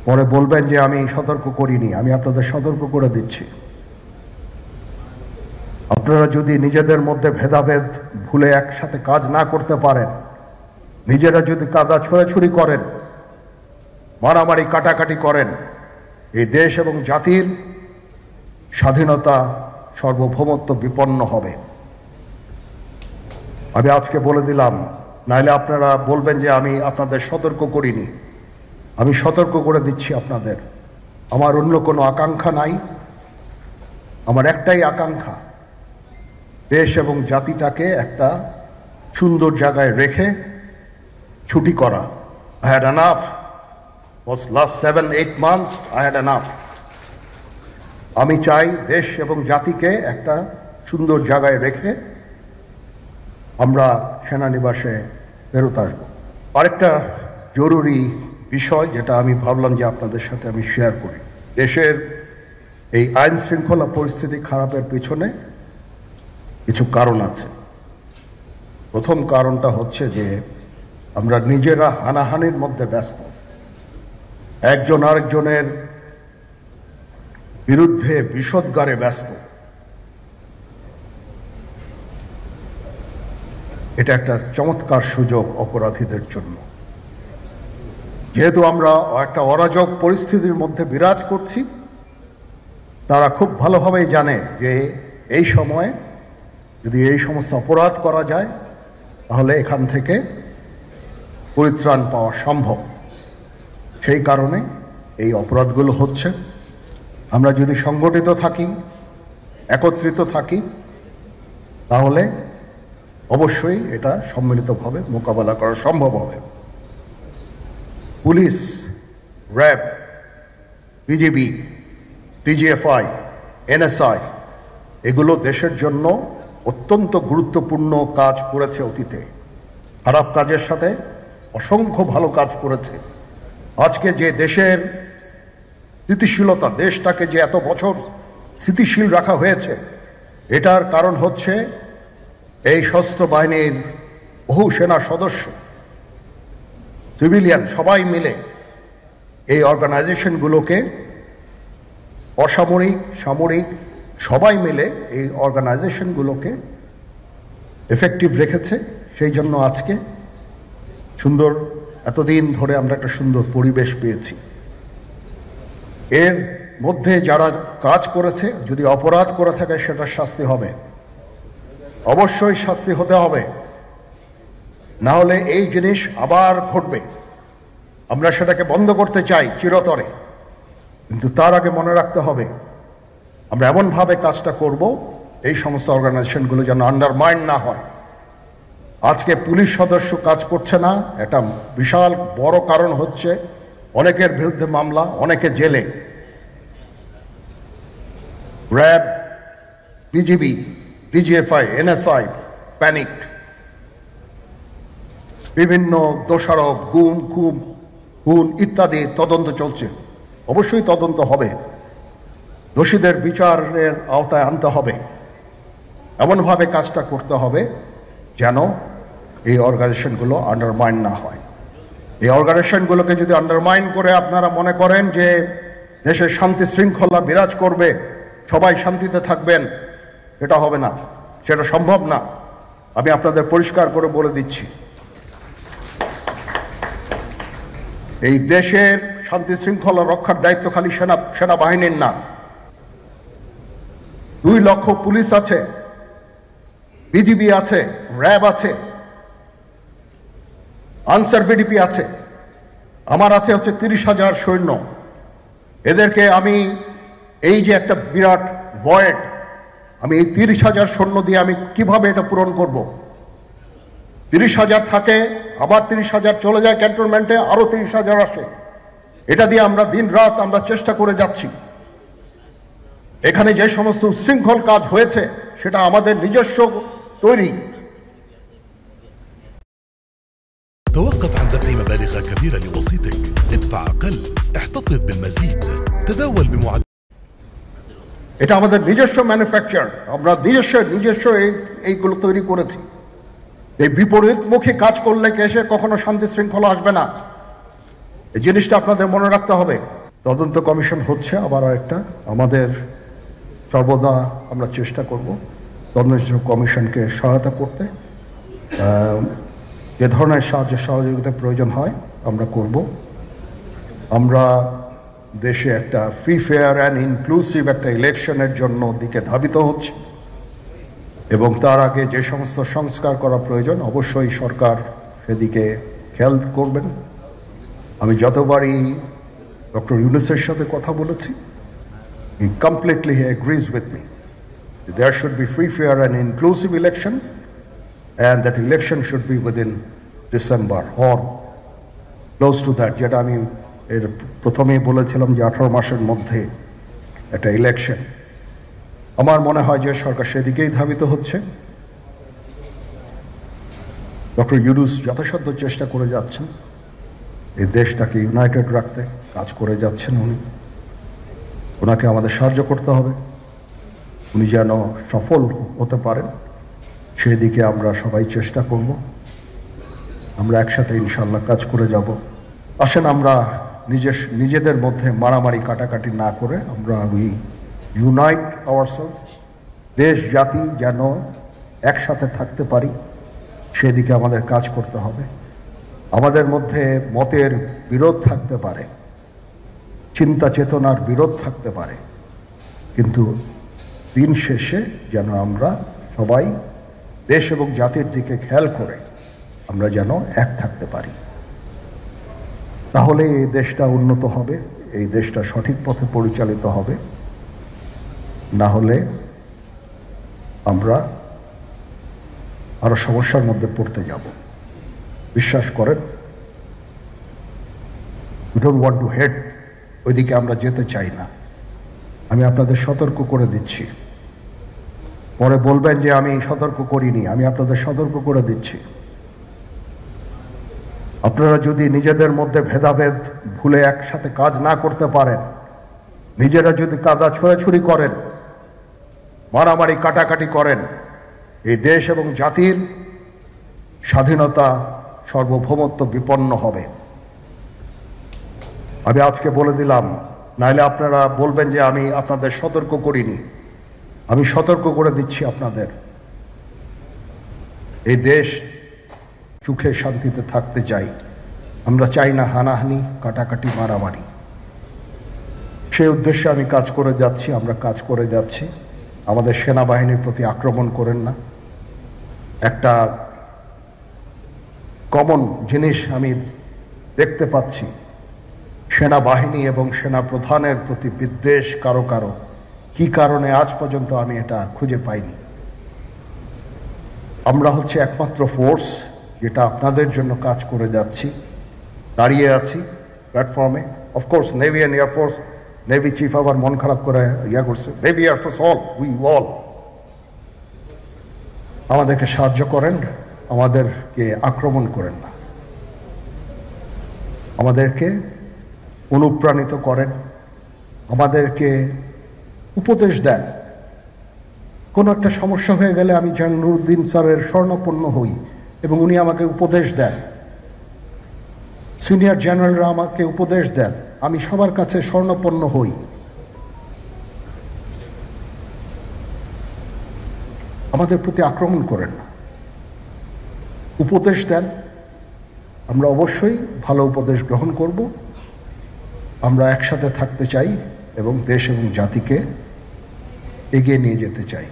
পরে বলবেন যে আমি সতর্ক করিনি। আমি আপনাদের সতর্ক করে দিচ্ছি, আপনারা যদি নিজেদের মধ্যে ভেদাভেদ ভুলে একসাথে কাজ না করতে পারেন, নিজেরা যদি কাদা ছোড়াছুড়ি করেন, মারামারি কাটাকাটি করেন, এই দেশ এবং জাতির স্বাধীনতা সার্বভৌমত্ব বিপন্ন হবে। আমি আজকে বলে দিলাম, নাইলে আপনারা বলবেন যে আমি আপনাদের সতর্ক করিনি। আমি সতর্ক করে দিচ্ছি আপনাদের। আমার অন্য কোনো আকাঙ্ক্ষা নাই, আমার একটাই আকাঙ্ক্ষা, দেশ এবং জাতিটাকে একটা সুন্দর জায়গায় রেখে ছুটি করা। I had enough. Was last 7-8 months I had enough. আমি চাই দেশ এবং জাতিকে একটা সুন্দর জায়গায় রেখে আমরা সেনানিবাসে ফেরত আসব। আরেকটা জরুরি বিষয় যেটা আমি ভাবলাম যে আপনাদের সাথে আমি শেয়ার করি। দেশের এই আইন শৃঙ্খলা পরিস্থিতি খারাপের পিছনে কিছু কারণ আছে। প্রথম কারণটা হচ্ছে যে আমরা নিজেরা হানাহানির মধ্যে ব্যস্ত, একজন আরেকজনের বিরুদ্ধে বিষোদ্গারে ব্যস্ত। এটা একটা চমৎকার সুযোগ অপরাধীদের জন্য। যেহেতু আমরা একটা অরাজক পরিস্থিতির মধ্যে বিরাজ করছি, তারা খুব ভালোভাবেই জানে যে এই সময়ে যদি এই সমস্ত অপরাধ করা যায় তাহলে এখান থেকে পরিত্রাণ পাওয়া সম্ভব। সেই কারণে এই অপরাধগুলো হচ্ছে। আমরা যদি সংগঠিত থাকি, একত্রিত থাকি, তাহলে অবশ্যই এটা সম্মিলিতভাবে মোকাবেলা করা সম্ভব হবে। Police, RAB, BGB, DGFI, NSI এগুলো দেশের জন্য অত্যন্ত গুরুত্বপূর্ণ কাজ করেছে অতীতে। খারাপ কাজের সাথে অসংখ্য ভালো কাজ করেছে। আজকে যে দেশের স্থিতিশীলতা, দেশটাকে যে এত বছর স্থিতিশীল রাখা হয়েছে, এটার কারণ হচ্ছে এই সশস্ত্র বাহিনীর বহু সেনা সদস্য, সিভিলিয়ান সবাই মিলে এই অর্গানাইজেশনগুলোকে, অসামরিক সামরিক সবাই মিলে এই অর্গানাইজেশনগুলোকে এফেক্টিভ রেখেছে। সেই জন্য আজকে সুন্দর, এতদিন ধরে আমরা একটা সুন্দর পরিবেশ পেয়েছি। এর মধ্যে যারা কাজ করেছে, যদি অপরাধ করে থাকে সেটার শাস্তি হবে, অবশ্যই শাস্তি হতে হবে, না হলে এই জিনিস আবার ঘটবে। আমরা সেটাকে বন্ধ করতে চাই চিরতরে, কিন্তু তার আগে মনে রাখতে হবে আমরা এমনভাবে কাজটা করব এই সমস্ত অর্গানাইজেশনগুলো যেন আন্ডারমাইন না হয়। আজকে পুলিশ সদস্য কাজ করছে না, এটা বিশাল বড় কারণ হচ্ছে অনেকের বিরুদ্ধে মামলা, অনেকে জেলে। RAB, BGB, DGFI, NSI panicked. বিভিন্ন দোষারোপ, খুন ইত্যাদি তদন্ত চলছে। অবশ্যই তদন্ত হবে, দোষীদের বিচারের আওতায় আনতে হবে। এমনভাবে কাজটা করতে হবে যেন এই অর্গানাইজেশনগুলো আন্ডারমাইন না হয়। এই অর্গানাইজেশনগুলোকে যদি আন্ডারমাইন করে আপনারা মনে করেন যে দেশের শান্তি শৃঙ্খলা বিরাজ করবে, সবাই শান্তিতে থাকবেন, এটা হবে না, সেটা সম্ভব না। আমি আপনাদের পরিষ্কার করে বলে দিচ্ছি, এই দেশের শান্তি শৃঙ্খলা রক্ষার দায়িত্ব খালি সেনাবাহিনীর না। 2 লক্ষ পুলিশ আছে, বিজিবি আছে, র্যাব আছে, আনসার বিডিপি আছে, আমার আছে হচ্ছে 30,000 সৈন্য। এদেরকে আমি এই যে একটা বিরাট ভয়েড, আমি এই 30,000 সৈন্য দিয়ে আমি কিভাবে এটা পূরণ করব? 30,000 থাকে, আবার 30,000 চলে যায় ক্যান্টনমেন্টে, আরো 30,000 আসে। এটা দিয়ে আমরা দিন রাত আমরা চেষ্টা করে যাচ্ছি। এখানে যে সমস্ত উচ্ছৃঙ্খল কাজ হয়েছে সেটা আমাদের নিজস্ব তৈরি। توقف عن دفع مبالغ كبيرة لوسيطك، ادفع أقل، احتفظ بالمزيد، تداول بمعدل। এটা আমাদের নিজস্ব ম্যানুফ্যাকচার, আমরা নিজস্ব এইগুলো তৈরি করেছি। এই বিপরীতমুখী কাজ করলে কেসে কখনো শান্তি শৃঙ্খলা আসবে না। এই জিনিসটা আপনাদের মনে রাখতে হবে। তদন্ত কমিশন হচ্ছে আবার একটা, আমাদের সর্বদা আমরা চেষ্টা করব তদন্ত কমিশনকে সহায়তা করতে। যে ধরনের সাহায্য সহযোগিতার প্রয়োজন হয় আমরা করব। আমরা দেশে একটা ফ্রি ফেয়ার অ্যান্ড ইনক্লুসিভ একটা ইলেকশনের জন্য দিকে ধাবিত হচ্ছে, এবং তার আগে যে সমস্ত সংস্কার করা প্রয়োজন অবশ্যই সরকার সেদিকে খেয়াল করবেন। আমি যতবারই ডক্টর ইউনূসের সাথে কথা বলেছি, he completely agrees with me. There should be free, fair and inclusive election, and that election should be within December or close to that. যেটা আমি এর প্রথমেই বলেছিলাম যে 18 মাসের মধ্যে একটা ইলেকশন। আমার মনে হয় যে সরকার সেদিকেই ধাবিত হচ্ছে। ডক্টর ইউনূস যথাসাধ্য চেষ্টা করে যাচ্ছেন এই দেশটাকে ইউনাইটেড রাখতে, কাজ করে যাচ্ছেন উনি। ওনাকে আমাদের সাহায্য করতে হবে, উনি যেন সফল হতে পারেন সেদিকে আমরা সবাই চেষ্টা করব। আমরা একসাথে ইনশাল্লাহ কাজ করে যাব। আসেন আমরা নিজেদের মধ্যে মারামারি কাটাকাটি না করে আমরা উই ইউনাইট আওয়ারসেলস, দেশ জাতি যেন একসাথে থাকতে পারি সেদিকে আমাদের কাজ করতে হবে। আমাদের মধ্যে মতের বিরোধ থাকতে পারে, চিন্তা চেতনার বিরোধ থাকতে পারে, কিন্তু দিন শেষে যেন আমরা সবাই দেশ এবং জাতির দিকে খেয়াল করে আমরা যেন এক থাকতে পারি। তাহলে এই দেশটা উন্নত হবে, এই দেশটা সঠিক পথে পরিচালিত হবে। না হলে আমরা আরো সমস্যার মধ্যে পড়তে যাব। বিশ্বাস করেন, we don't want to head, ওইদিকে আমরা যেতে চাই না। আমি আপনাদের সতর্ক করে দিচ্ছি, পরে বলবেন যে আমি সতর্ক করিনি। আমি আপনাদের সতর্ক করে দিচ্ছি, আপনারা যদি নিজেদের মধ্যে ভেদাভেদ ভুলে একসাথে কাজ না করতে পারেন, নিজেরা যদি কাদা ছোড়াছুড়ি করেন, মারামারি কাটাকাটি করেন, এই দেশ এবং জাতির স্বাধীনতা সার্বভৌমত্ব বিপন্ন হবে। আমি আজকে বলে দিলাম, নাইলে আপনারা বলবেন যে আমি আপনাদের সতর্ক করিনি। আমি সতর্ক করে দিচ্ছি আপনাদের। এই দেশ সুখে শান্তিতে থাকতে চাই, আমরা চাই না হানাহানি কাটাকাটি মারামারি। সেই উদ্দেশ্যে আমি কাজ করে যাচ্ছি, আমরা কাজ করে যাচ্ছি। আমাদের সেনাবাহিনীর প্রতি আক্রমণ করেন না। একটা কমন জিনিস আমি দেখতে পাচ্ছি, সেনাবাহিনী এবং সেনা প্রধানের প্রতি বিদ্বেষ কারো কারো। কি কারণে আজ পর্যন্ত আমি এটা খুঁজে পাইনি। আমরা হচ্ছে একমাত্র ফোর্স যেটা আপনাদের জন্য কাজ করে যাচ্ছি, দাঁড়িয়ে আছি প্ল্যাটফর্মে। Of course navy and air force, navy chief আবার মন খারাপ করে করছে, navy air force all, we all আমাদেরকে সাহায্য করেন, আমাদেরকে আক্রমণ করেন না, আমাদেরকে অনুপ্রাণিত করেন, আমাদেরকে উপদেশ দেন। কোনো একটা সমস্যা হয়ে গেলে আমি যেন নুরুদ্দিন স্যারের স্বর্ণপন্ন হই এবং উনি আমাকে উপদেশ দেন, সিনিয়র জেনারেলরা আমাকে উপদেশ দেন, আমি সবার কাছে স্বর্ণপন্ন হই। আমাদের প্রতি আক্রমণ করেন না, উপদেশ দেন। আমরা অবশ্যই ভালো উপদেশ গ্রহণ করব। আমরা একসাথে থাকতে চাই এবং দেশ এবং জাতিকে এগিয়ে নিয়ে যেতে চাই।